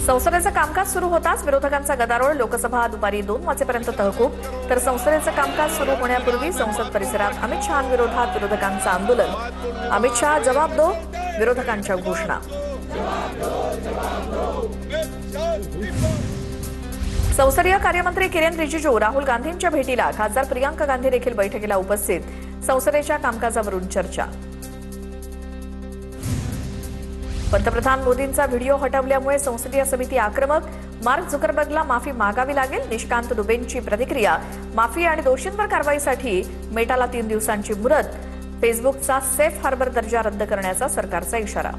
संसदेचं कामकाज सुरू होताच विरोधकांचा गदारोळ। लोकसभा दुपारी 2 वाजेपर्यंत तहकूब, तर संसदेचं कामकाज सुरू होण्यापूर्वी संसद परिसरात अमित शहांविरोधात विरोधकांचं आंदोलन। अमित शहा जवाब दो, विरोधकांच्या घोषणा। संसदीय कार्यमंत्री किरेन रिजिजू राहुल गांधींच्या भेटीला, खासदार प्रियांका गांधी देखील बैठकीला उपस्थित। संसदेच्या कामकाजावरून चर्चा। पंतप्रधान मोदींचा व्हिडिओ हटवल्यामुळे संसदीय समिती आक्रमक, मार्क झुकरबर्गला माफी मागावी लागेल। निष्कांत दुबेंची प्रतिक्रिया, माफी आणि दोषींवर कारवाईसाठी मेटाला 3 दिवसांची मुदत। फेसबुकचा सेफ हार्बर दर्जा रद्द करण्याचा सरकारचा इशारा।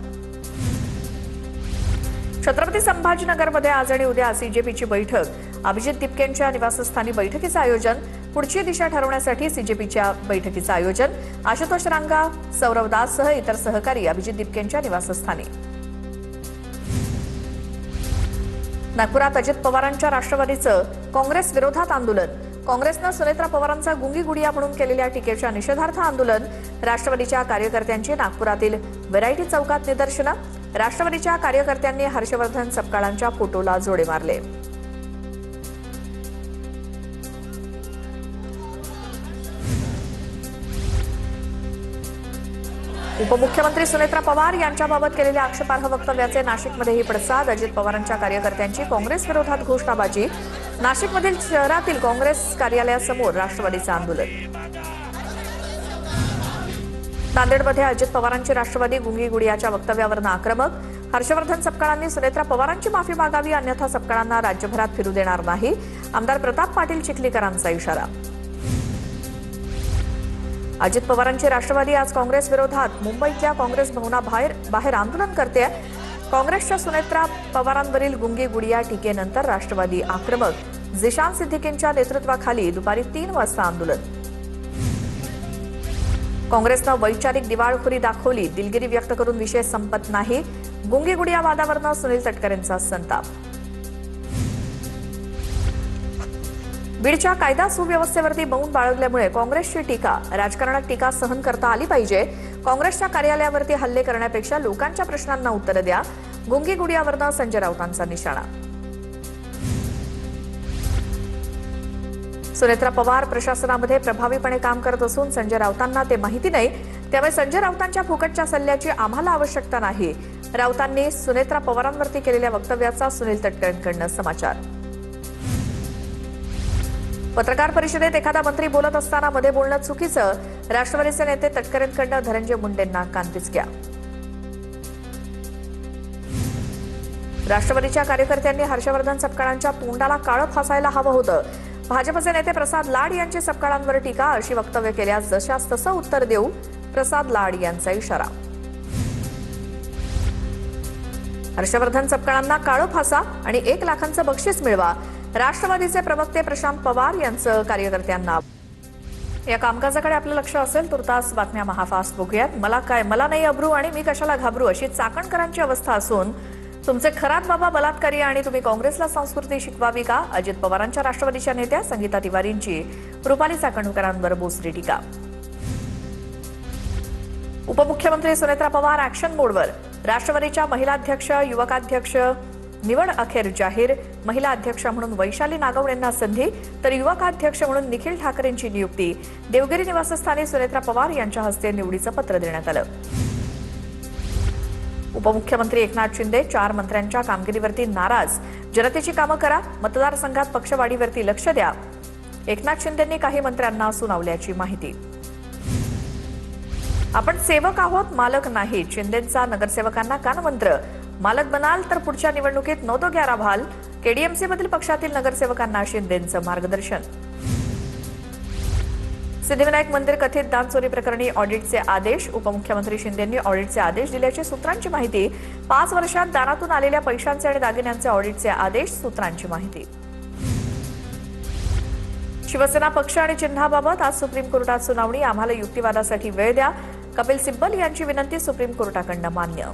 छत्रपती संभाजीनगरमध्ये आज आणि उद्या सीजेपीची बैठक। अभिजित दिपकेंच्या निवासस्थानी बैठकीचं आयोजन। पुढची दिशा ठरवण्यासाठी सीजेपीच्या बैठकीचं आयोजन। आशुतोष रांगा, सौरव दाससह इतर सहकारी अभिजित दिपकेंच्या निवासस्थानी। नागपुरात अजित पवारांच्या राष्ट्रवादीचं काँग्रेस विरोधात आंदोलन। काँग्रेसनं सुनेत्रा पवारांचा गुंगी गुडिया म्हणून केलेल्या टीकेच्या निषेधार्थ आंदोलन। राष्ट्रवादीच्या कार्यकर्त्यांची नागपुरातील व्हरायटी चौकात निदर्शनं। राष्ट्रवादीच्या कार्यकर्त्यांनी हर्षवर्धन सपकाळांच्या फोटोला जोडे मारले। उपमुख्यमंत्री सुनेत्रा पवार यांच्याबाबत केलेल्या आक्षेपार्ह वक्तव्याचे नाशिकमध्येही पडसाद। अजित पवारांच्या कार्यकर्त्यांची काँग्रेस विरोधात घोषणाबाजी। नाशिकमधील शहरातील काँग्रेस कार्यालयासमोर राष्ट्रवादीचं आंदोलन। नांदेडमध्ये अजित पवारांची राष्ट्रवादी गुंगी गुडियाच्या वक्तव्यावरून आक्रमक। हर्षवर्धन सपकाळांनी सुनेत्रा पवारांची माफी मागावी, अन्यथा सपकाळांना राज्यभरात फिरू देणार नाही। आमदार प्रताप पाटील चिखलीकरांचा इशारा। अजित पवारांची राष्ट्रवादी आज काँग्रेस विरोधात मुंबईतल्या काँग्रेस भवनाबाहेर आंदोलन करते। काँग्रेसच्या सुनेत्रा पवारांवरील गुंगी गुडिया टीकेनंतर राष्ट्रवादी आक्रमक। झिशान सिद्दीकींच्या नेतृत्वाखाली दुपारी 3 वाजता आंदोलन। काँग्रेसनं वैचारिक दिवाळखोरी दाखवली, दिलगिरी व्यक्त करून विषय संपत नाही। गुंगी गुडिया वादावरून सुनील तटकरेंचा संताप। बीडच्या कायदा सुव्यवस्थेवरती मौन बाळगल्यामुळे काँग्रेसची टीका। राजकारणात टीका सहन करता आली पाहिजे। काँग्रेसच्या कार्यालयावरती हल्ले करण्यापेक्षा लोकांच्या प्रश्नांना उत्तर द्या। गुंगी गुडियावरून संजय राऊतांचा निशाणा। सुनेत्रा पवार प्रशासनामध्ये प्रभावीपणे काम करत असून संजय राऊतांना ते माहिती नाही, त्यामुळे संजय राऊतांच्या फुकटच्या सल्ल्याची आम्हाला आवश्यकता नाही। राऊतांनी सुनेत्रा पवारांवरती केलेल्या वक्तव्याचा सुनील तटकरेंकडून समाचार। पत्रकार परिषदेत एखादा मंत्री बोलत असताना मध्ये बोलणं चुकीचं। राष्ट्रवादीचे नेते तटकरेंकडून धनंजय मुंडेंना कानपिचक्या। राष्ट्रवादीच्या कार्यकर्त्यांनी हर्षवर्धन सपकाळांच्या तोंडाला काळं फासायला हवं होतं। भाजपचे नेते प्रसाद लाड यांची सपकाळांवर टीका, अशी वक्तव्य केल्यास जशास तसं उत्तर देऊ, प्रसाद लाड यांचा इशारा। हर्षवर्धन सपकाळांना काळं फासा आणि 1 लाखांचं बक्षीस मिळवा, राष्ट्रवादीचे प्रवक्ते प्रशांत पवार यांचं कार्यकर्त्यांना। या कामकाजाकडे आपलं लक्ष असेल, तुर्तास बातम्या महाफास्ट बघूयात। मला नाही अब्रू आणि मी कशाला घाबरू, अशी चाकणकरांची अवस्था असून तुमचे खरात बाबा बलात्कारी आणि तुम्ही काँग्रेसला संस्कृती शिकवावी का? अजित पवारांच्या राष्ट्रवादीच्या नेत्या संगीता तिवारींची रुपाली चाकणकरांवर बोचरी टीका। उपमुख्यमंत्री सुनेत्रा पवार ॲक्शन मोडवर। राष्ट्रवादीच्या महिलाध्यक्ष युवकाध्यक्ष निवड अखेर जाहीर। महिला अध्यक्ष म्हणून वैशाली नागवणेंना संधी, तर युवकाध्यक्ष म्हणून निखिल ठाकरेंची नियुक्ती। देवगिरी निवासस्थानी सुनेत्रा पवार यांच्या हस्ते निवडीचं पत्र देण्यात आलं। उपमुख्यमंत्री एकनाथ शिंदे 4 मंत्र्यांच्या कामगिरीवरती नाराज। जनतेची कामं करा, मतदारसंघात पक्षवाढीवरती लक्ष द्या। एकनाथ शिंदेंनी काही मंत्र्यांना सुनावल्याची माहिती। आपण सेवक आहोत, मालक नाही, शिंदेंचा नगरसेवकांना कानमंत्र। मालक बनाल तर पुढच्या निवडणुकीत 9-11 भाल। केडीएमसीमधील पक्षातील नगरसेवकांना शिंदेंचं मार्गदर्शन। सिद्धिविनायक मंदिर कथित दानचोरी प्रकरणी ऑडिटचे आदेश। उपमुख्यमंत्री शिंदेंनी ऑडिटचे आदेश दिल्याची सूत्रांची माहिती। 5 वर्षात दानातून आलेल्या पैशांचे आणि दागिन्यांचे ऑडिटचे आदेश, सूत्रांची माहिती। शिवसेना पक्ष आणि चिन्हाबाबत आज सुप्रीम कोर्टात सुनावणी। आम्हाला युक्तिवादासाठी वेळ द्या, कपिल सिब्बल यांची विनंती सुप्रीम कोर्टाकडून मान्य।